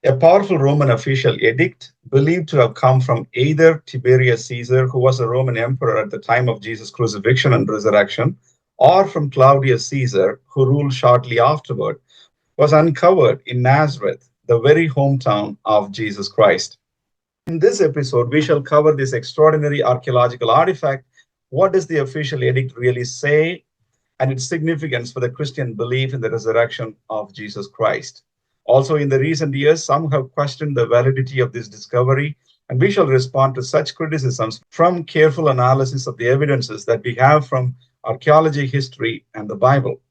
A powerful Roman official edict, believed to have come from either Tiberius Caesar, who was a Roman emperor at the time of Jesus' crucifixion and resurrection, or from Claudius Caesar, who ruled shortly afterward, was uncovered in Nazareth, the very hometown of Jesus Christ. In this episode, we shall cover this extraordinary archaeological artifact. What does the official edict really say, and its significance for the Christian belief in the resurrection of Jesus Christ? Also, in the recent years, some have questioned the validity of this discovery, and we shall respond to such criticisms from careful analysis of the evidences that we have from archaeology, history, and the Bible.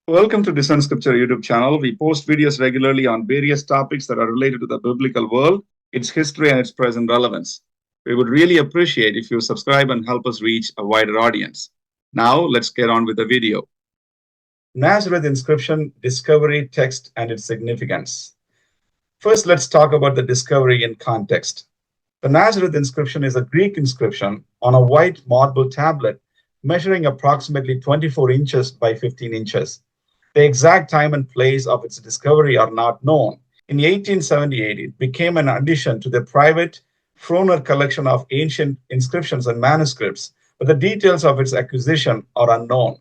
Welcome to Discern Scripture YouTube channel. We post videos regularly on various topics that are related to the biblical world, its history, and its present relevance. We would really appreciate if you subscribe and help us reach a wider audience. Now, let's get on with the video. Nazareth inscription, discovery, text, and its significance. First, let's talk about the discovery in context. The Nazareth inscription is a Greek inscription on a white marble tablet measuring approximately 24 inches by 15 inches. The exact time and place of its discovery are not known. In 1878, it became an addition to the private Frohner collection of ancient inscriptions and manuscripts, but the details of its acquisition are unknown.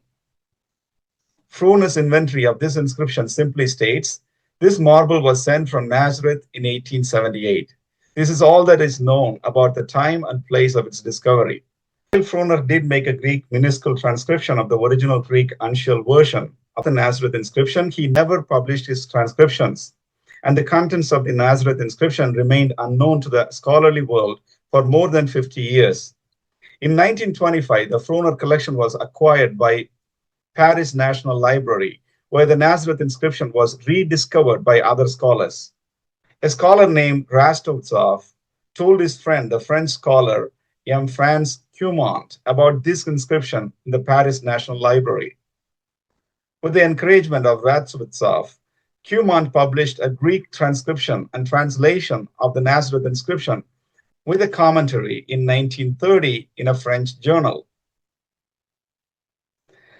Frohner's inventory of this inscription simply states, this marble was sent from Nazareth in 1878. This is all that is known about the time and place of its discovery. Frohner did make a Greek minuscule transcription of the original Greek uncial version of the Nazareth inscription. He never published his transcriptions, and the contents of the Nazareth inscription remained unknown to the scholarly world for more than 50 years. In 1925, the Frohner collection was acquired by Paris National Library, where the Nazareth inscription was rediscovered by other scholars. A scholar named Rastovtsov told his friend, the French scholar M. Franz Cumont, about this inscription in the Paris National Library. With the encouragement of Rastovtsov, Cumont published a Greek transcription and translation of the Nazareth inscription with a commentary in 1930 in a French journal.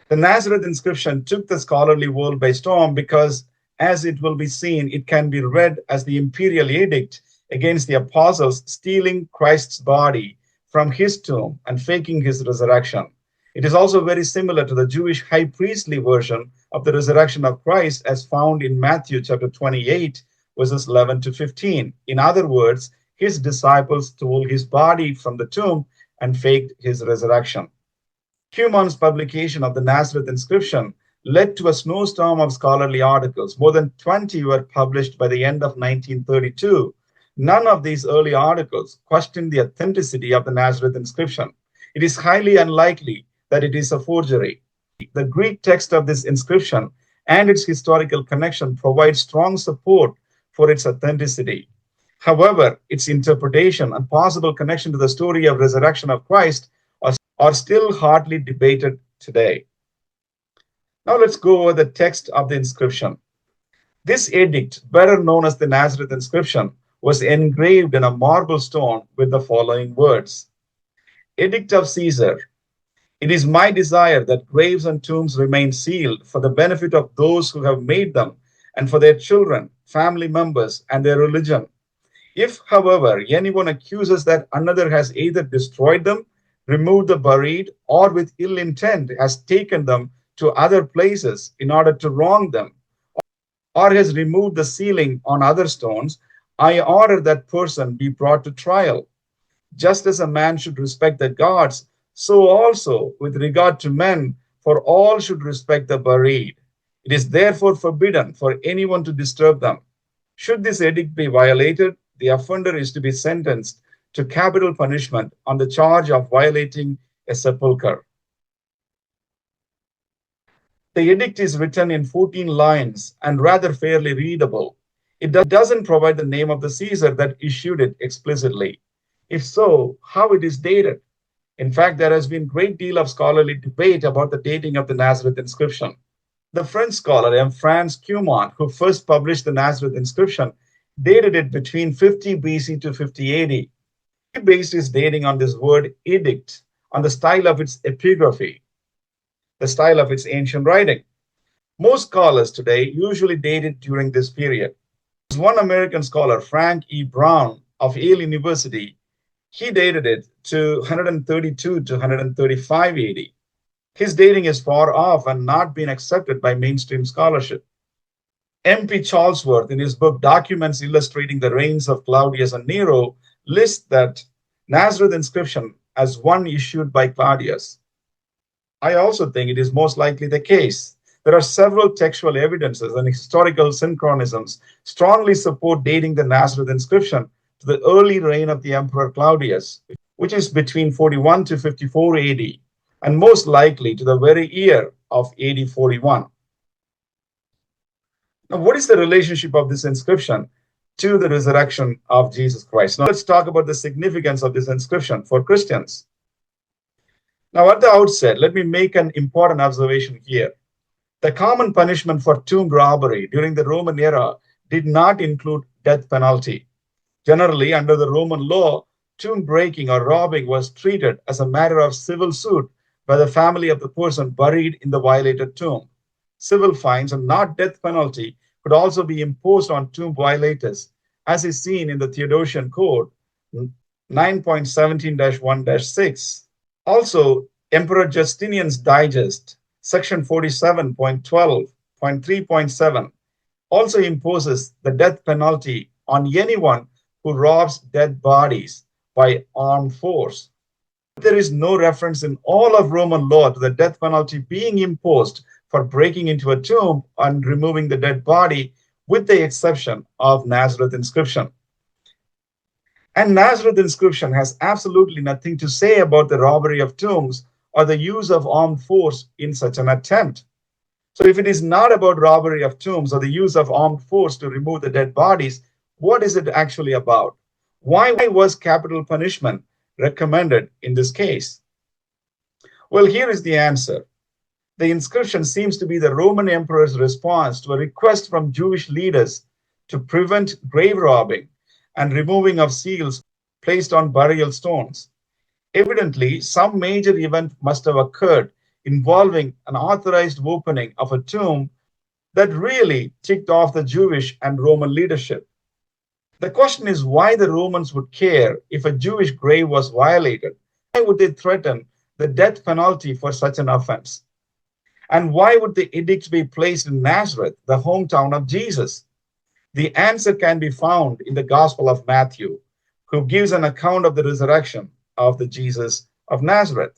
The Nazareth inscription took the scholarly world by storm because, as it will be seen, it can be read as the imperial edict against the apostles stealing Christ's body from his tomb and faking his resurrection. It is also very similar to the Jewish high priestly version of the resurrection of Christ as found in Matthew chapter 28, verses 11 to 15. In other words, his disciples stole his body from the tomb and faked his resurrection. Cumont's publication of the Nazareth inscription led to a snowstorm of scholarly articles. More than 20 were published by the end of 1932. None of these early articles questioned the authenticity of the Nazareth inscription. It is highly unlikely that it is a forgery. The Greek text of this inscription and its historical connection provide strong support for its authenticity. However, its interpretation and possible connection to the story of resurrection of Christ are still hotly debated today. Now let's go over the text of the inscription. This edict, better known as the Nazareth inscription, was engraved in a marble stone with the following words. Edict of Caesar. It is my desire that graves and tombs remain sealed for the benefit of those who have made them and for their children, family members, and their religion. If, however, anyone accuses that another has either destroyed them, removed the buried, or with ill intent has taken them to other places in order to wrong them, or has removed the sealing on other stones, I order that person be brought to trial. Just as a man should respect the gods, so also with regard to men, for all should respect the buried. It is therefore forbidden for anyone to disturb them. Should this edict be violated, the offender is to be sentenced to capital punishment on the charge of violating a sepulchre. The edict is written in 14 lines and rather fairly readable. It doesn't provide the name of the Caesar that issued it explicitly. If so, how it is dated? In fact, there has been a great deal of scholarly debate about the dating of the Nazareth inscription. The French scholar M. Franz Cumont, who first published the Nazareth inscription, dated it between 50 BC to 50 AD. He based his dating on this word edict, on the style of its epigraphy, the style of its ancient writing. Most scholars today usually date it during this period. One American scholar, Frank E. Brown of Yale University, he dated it to 132 to 135 AD. His dating is far off and not being accepted by mainstream scholarship. M.P. Charlesworth, in his book Documents Illustrating the Reigns of Claudius and Nero, lists that Nazareth inscription as one issued by Claudius. I also think it is most likely the case. There are several textual evidences and historical synchronisms strongly support dating the Nazareth inscription to the early reign of the Emperor Claudius, which is between 41 to 54 AD, and most likely to the very year of AD 41. Now, what is the relationship of this inscription to the resurrection of Jesus Christ? Now, let's talk about the significance of this inscription for Christians. Now, at the outset, let me make an important observation here. The common punishment for tomb robbery during the Roman era did not include death penalty. Generally, under the Roman law, tomb breaking or robbing was treated as a matter of civil suit by the family of the person buried in the violated tomb. Civil fines and not death penalty could also be imposed on tomb violators, as is seen in the Theodosian Code 9.17-1-6. Also, Emperor Justinian's Digest, section 47.12.3.7, also imposes the death penalty on anyone who robs dead bodies by armed force. There is no reference in all of Roman law to the death penalty being imposed for breaking into a tomb and removing the dead body, with the exception of Nazareth inscription. And Nazareth inscription has absolutely nothing to say about the robbery of tombs or the use of armed force in such an attempt. So if it is not about robbery of tombs or the use of armed force to remove the dead bodies, what is it actually about? Why was capital punishment recommended in this case? Well, here is the answer. The inscription seems to be the Roman emperor's response to a request from Jewish leaders to prevent grave robbing and removing of seals placed on burial stones. Evidently, some major event must have occurred involving an authorized opening of a tomb that really ticked off the Jewish and Roman leadership. The question is why the Romans would care if a Jewish grave was violated. Why would they threaten the death penalty for such an offense? And why would the edict be placed in Nazareth, the hometown of Jesus? The answer can be found in the Gospel of Matthew, who gives an account of the resurrection of the Jesus of Nazareth.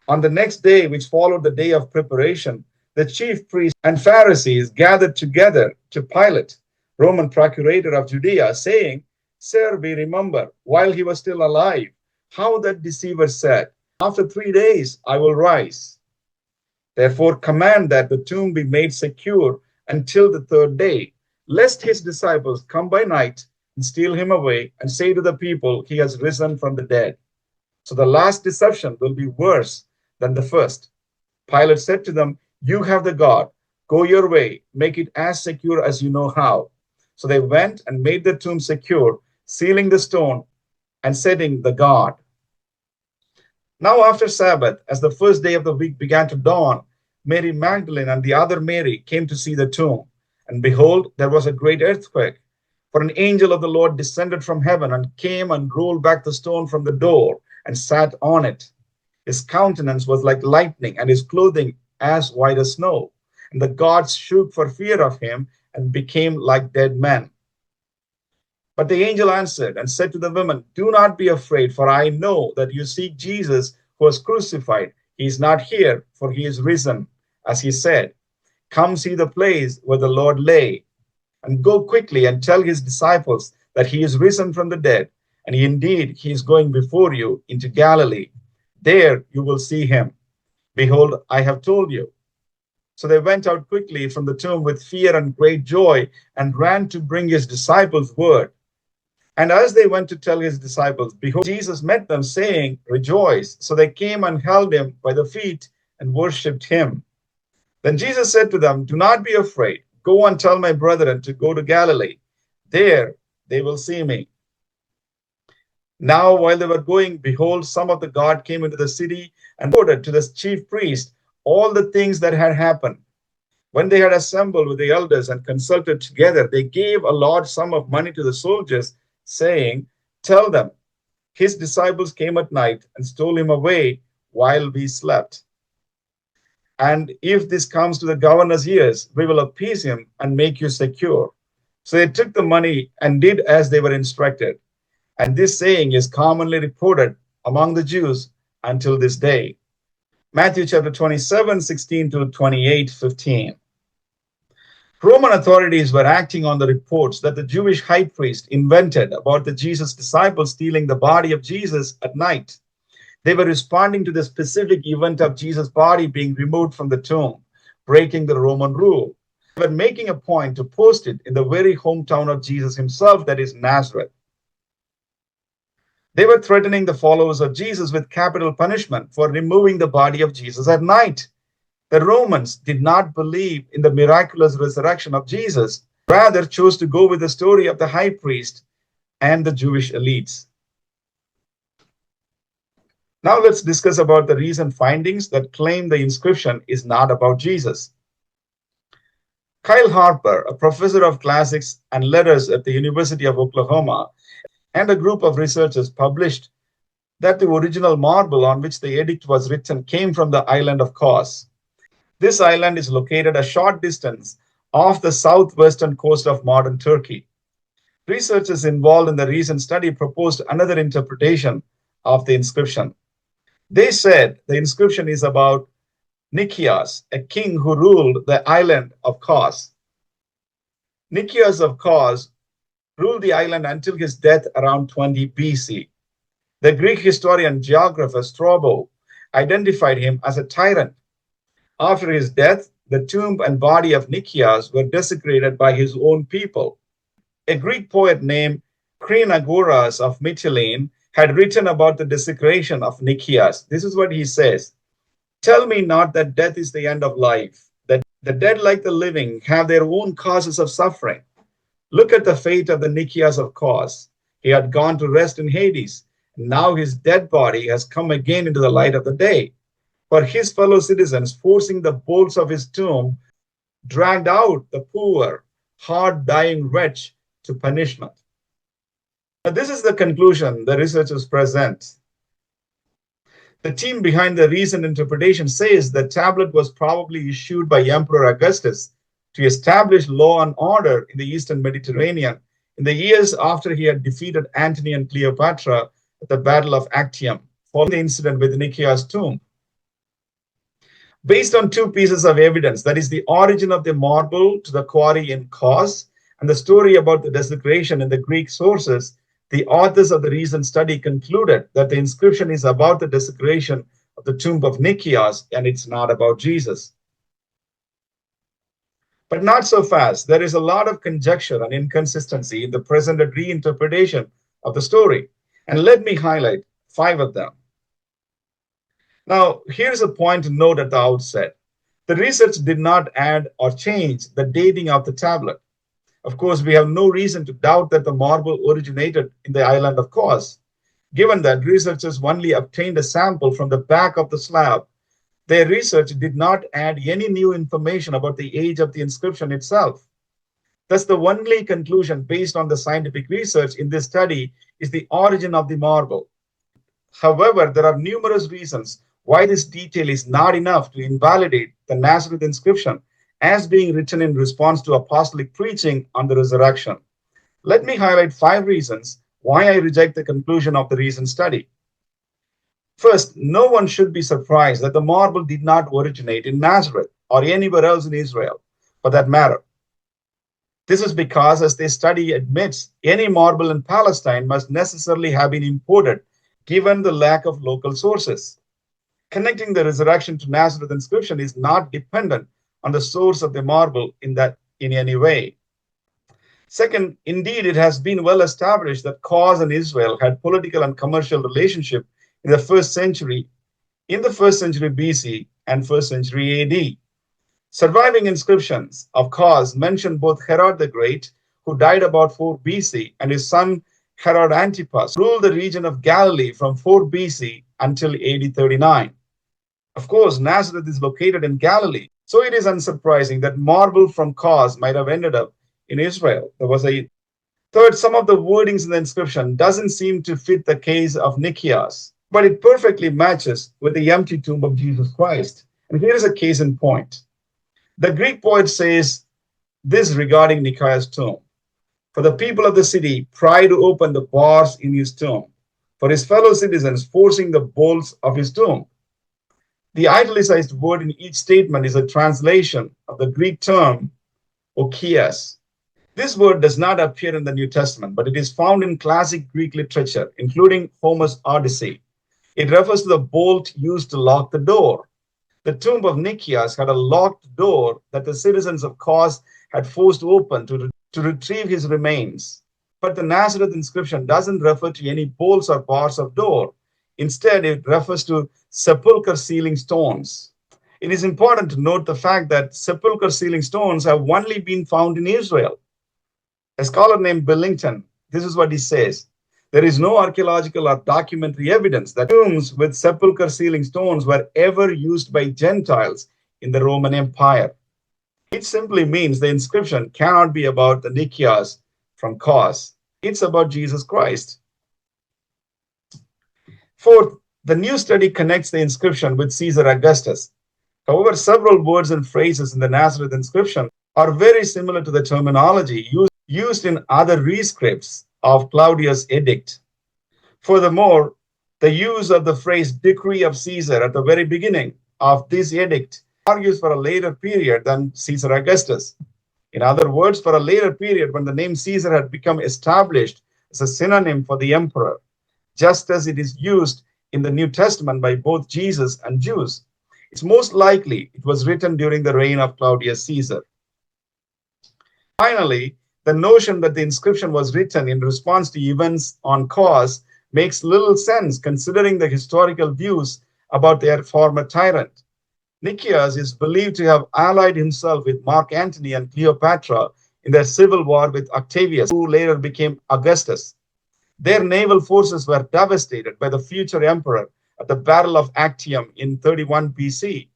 On the next day, which followed the day of preparation, the chief priests and Pharisees gathered together to Pilate, Roman procurator of Judea, saying, "Sir, we remember, while he was still alive, how that deceiver said, 'After 3 days I will rise.' Therefore command that the tomb be made secure until the 3rd day, lest his disciples come by night and steal him away and say to the people, 'He has risen from the dead.' So the last deception will be worse than the first." Pilate said to them, "You have the guard. Go your way. Make it as secure as you know how." So they went and made the tomb secure, sealing the stone and setting the guard. Now after Sabbath, as the first day of the week began to dawn, Mary Magdalene and the other Mary came to see the tomb. And behold, there was a great earthquake. For an angel of the Lord descended from heaven and came and rolled back the stone from the door and sat on it. His countenance was like lightning and his clothing as white as snow. And the gods shook for fear of him and became like dead men. But the angel answered and said to the women, "Do not be afraid, for I know that you seek Jesus who was crucified. He is not here, for he is risen, as he said. Come see the place where the Lord lay, and go quickly and tell his disciples that he is risen from the dead, and indeed he is going before you into Galilee. There you will see him. Behold, I have told you." So they went out quickly from the tomb with fear and great joy and ran to bring his disciples word. And as they went to tell his disciples, behold, Jesus met them, saying, "Rejoice." So they came and held him by the feet and worshipped him. Then Jesus said to them, "Do not be afraid. Go and tell my brethren to go to Galilee. There they will see me." Now, while they were going, behold, some of the guard came into the city and reported to the chief priest all the things that had happened. When they had assembled with the elders and consulted together, they gave a large sum of money to the soldiers, saying, "Tell them, his disciples came at night and stole him away while we slept. And if this comes to the governor's ears, we will appease him and make you secure." So they took the money and did as they were instructed. And this saying is commonly reported among the Jews until this day. Matthew chapter 27, 16 to 28, 15. Roman authorities were acting on the reports that the Jewish high priest invented about the Jesus disciples stealing the body of Jesus at night. They were responding to the specific event of Jesus' body being removed from the tomb, breaking the Roman rule. They were making a point to post it in the very hometown of Jesus himself, that is Nazareth. They were threatening the followers of Jesus with capital punishment for removing the body of Jesus at night. The Romans did not believe in the miraculous resurrection of Jesus, rather chose to go with the story of the high priest and the Jewish elites. Now let's discuss about the recent findings that claim the inscription is not about Jesus. Kyle Harper, a professor of classics and letters at the University of Oklahoma, and a group of researchers published that the original marble on which the edict was written came from the island of Kos. This island is located a short distance off the southwestern coast of modern Turkey. Researchers involved in the recent study proposed another interpretation of the inscription. They said the inscription is about Nikias, a king who ruled the island of Kos. Nicias of Kos ruled the island until his death around 20 BC. The Greek historian geographer Strabo identified him as a tyrant. After his death, the tomb and body of Nikias were desecrated by his own people. A Greek poet named Krinagoras of Mytilene had written about the desecration of Nikias. This is what he says: "Tell me not that death is the end of life, that the dead like the living have their own causes of suffering. Look at the fate of the Nicias of Kos. He had gone to rest in Hades, and now his dead body has come again into the light of the day. For his fellow citizens, forcing the bolts of his tomb, dragged out the poor, hard-dying wretch to punishment." Now, this is the conclusion the researchers present. The team behind the recent interpretation says the tablet was probably issued by Emperor Augustus to establish law and order in the Eastern Mediterranean in the years after he had defeated Antony and Cleopatra at the Battle of Actium, following the incident with Nikias' tomb. Based on two pieces of evidence, that is the origin of the marble to the quarry in Kos and the story about the desecration in the Greek sources, the authors of the recent study concluded that the inscription is about the desecration of the tomb of Nikias and it's not about Jesus. But not so fast. There is a lot of conjecture and inconsistency in the presented reinterpretation of the story. And let me highlight 5 of them. Now, here's a point to note at the outset. The research did not add or change the dating of the tablet. Of course, we have no reason to doubt that the marble originated in the island of Kos. Given that researchers only obtained a sample from the back of the slab, their research did not add any new information about the age of the inscription itself. Thus, the only conclusion based on the scientific research in this study is the origin of the marble. However, there are numerous reasons why this detail is not enough to invalidate the Nazareth inscription as being written in response to apostolic preaching on the resurrection. Let me highlight 5 reasons why I reject the conclusion of the recent study. First, no one should be surprised that the marble did not originate in Nazareth or anywhere else in Israel, for that matter. This is because, as this study admits, any marble in Palestine must necessarily have been imported, given the lack of local sources. Connecting the resurrection to Nazareth inscription is not dependent on the source of the marble in any way. Second, indeed, it has been well established that Kos and Israel had political and commercial relationship in the first century BC and 1st century AD. Surviving inscriptions of Kos mention both Herod the Great, who died about 4 BC, and his son Herod Antipas, ruled the region of Galilee from 4 BC until AD 39. Of course, Nazareth is located in Galilee. So it is unsurprising that marble from Kos might have ended up in Israel. There was a third, some of the wordings in the inscription doesn't seem to fit the case of Nikias, but it perfectly matches with the empty tomb of Jesus Christ. And here is a case in point. The Greek poet says this regarding Nikias' tomb. For the people of the city, pry to open the bars in his tomb. For his fellow citizens, forcing the bolts of his tomb. The italicized word in each statement is a translation of the Greek term okias. This word does not appear in the New Testament, but it is found in classic Greek literature, including Homer's Odyssey. It refers to the bolt used to lock the door. The tomb of Nikias had a locked door that the citizens of Kos had forced open to retrieve his remains. But the Nazareth inscription doesn't refer to any bolts or bars of door. Instead, it refers to sepulchre sealing stones. It is important to note the fact that sepulchre sealing stones have only been found in Israel. A scholar named Billington, this is what he says. There is no archaeological or documentary evidence that tombs with sepulchre sealing stones were ever used by Gentiles in the Roman Empire. It simply means the inscription cannot be about the Nikias from Kos. It's about Jesus Christ. Fourth, the new study connects the inscription with Caesar Augustus. However, several words and phrases in the Nazareth inscription are very similar to the terminology used in other rescripts of Claudius' edict. Furthermore, the use of the phrase decree of Caesar at the very beginning of this edict argues for a later period than Caesar Augustus. In other words, for a later period when the name Caesar had become established as a synonym for the emperor, just as it is used in the New Testament by both Jesus and Jews. It's most likely it was written during the reign of Claudius Caesar. Finally, the notion that the inscription was written in response to events on Kos makes little sense considering the historical views about their former tyrant. Nikias is believed to have allied himself with Mark Antony and Cleopatra in their civil war with Octavius, who later became Augustus. Their naval forces were devastated by the future emperor at the Battle of Actium in 31 BC.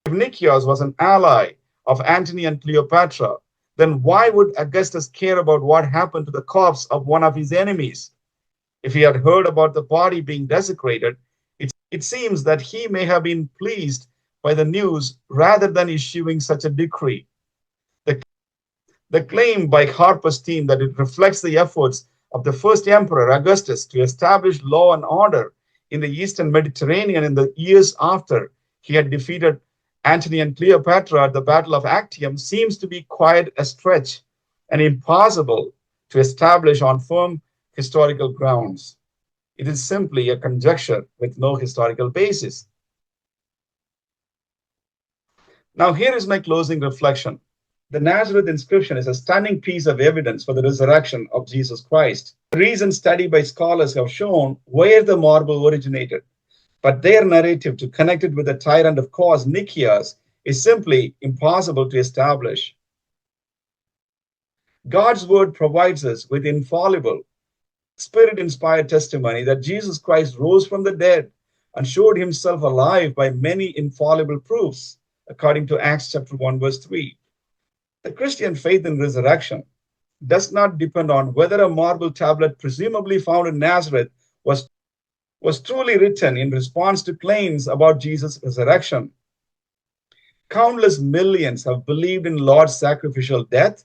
If Nikias was an ally of Antony and Cleopatra, then why would Augustus care about what happened to the corpse of one of his enemies? If he had heard about the body being desecrated, it seems that he may have been pleased by the news rather than issuing such a decree. The claim by Harper's team that it reflects the efforts of the first emperor, Augustus, to establish law and order in the Eastern Mediterranean in the years after he had defeated Antony and Cleopatra at the Battle of Actium seems to be quite a stretch and impossible to establish on firm historical grounds. It is simply a conjecture with no historical basis. Now, here is my closing reflection. The Nazareth inscription is a stunning piece of evidence for the resurrection of Jesus Christ. The recent study by scholars have shown where the marble originated, but their narrative to connect it with the tyrant of Kos, Nikias, is simply impossible to establish. God's word provides us with infallible, spirit-inspired testimony that Jesus Christ rose from the dead and showed himself alive by many infallible proofs, according to Acts chapter 1, verse 3. The Christian faith in resurrection does not depend on whether a marble tablet presumably found in Nazareth was truly written in response to claims about Jesus' resurrection. Countless millions have believed in Lord's sacrificial death,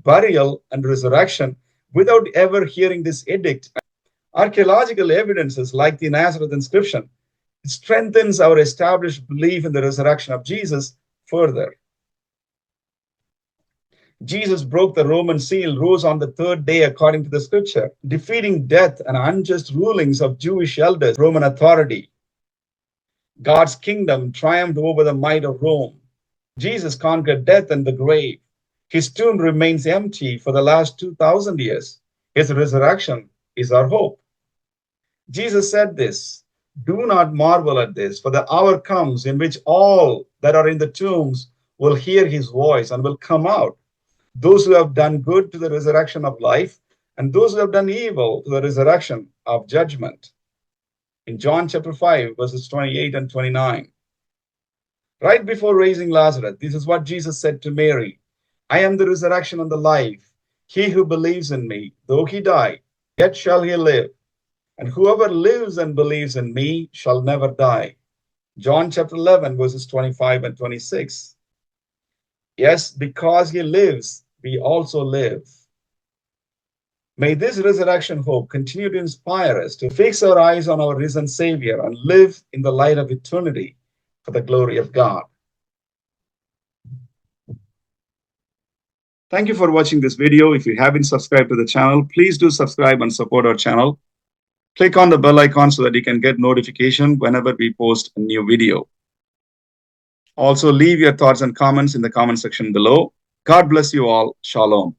burial, and resurrection without ever hearing this edict. Archaeological evidences like the Nazareth inscription strengthens our established belief in the resurrection of Jesus further. Jesus broke the Roman seal, rose on the third day according to the scripture, defeating death and unjust rulings of Jewish elders, Roman authority. God's kingdom triumphed over the might of Rome. Jesus conquered death and the grave. His tomb remains empty for the last 2,000 years. His resurrection is our hope. Jesus said this, "Do not marvel at this, for the hour comes in which all that are in the tombs will hear his voice and will come out. Those who have done good to the resurrection of life, and those who have done evil to the resurrection of judgment." In John chapter 5, verses 28 and 29. Right before raising Lazarus, this is what Jesus said to Mary. I am the resurrection and the life. He who believes in me, though he die, yet shall he live. And whoever lives and believes in me shall never die. John chapter 11, verses 25 and 26. Yes, because he lives, we also live. May this resurrection hope continue to inspire us to fix our eyes on our risen Savior and live in the light of eternity for the glory of God. Thank you for watching this video. If you haven't subscribed to the channel, please do subscribe and support our channel. Click on the bell icon so that you can get notification whenever we post a new video. Also, leave your thoughts and comments in the comment section below. God bless you all. Shalom.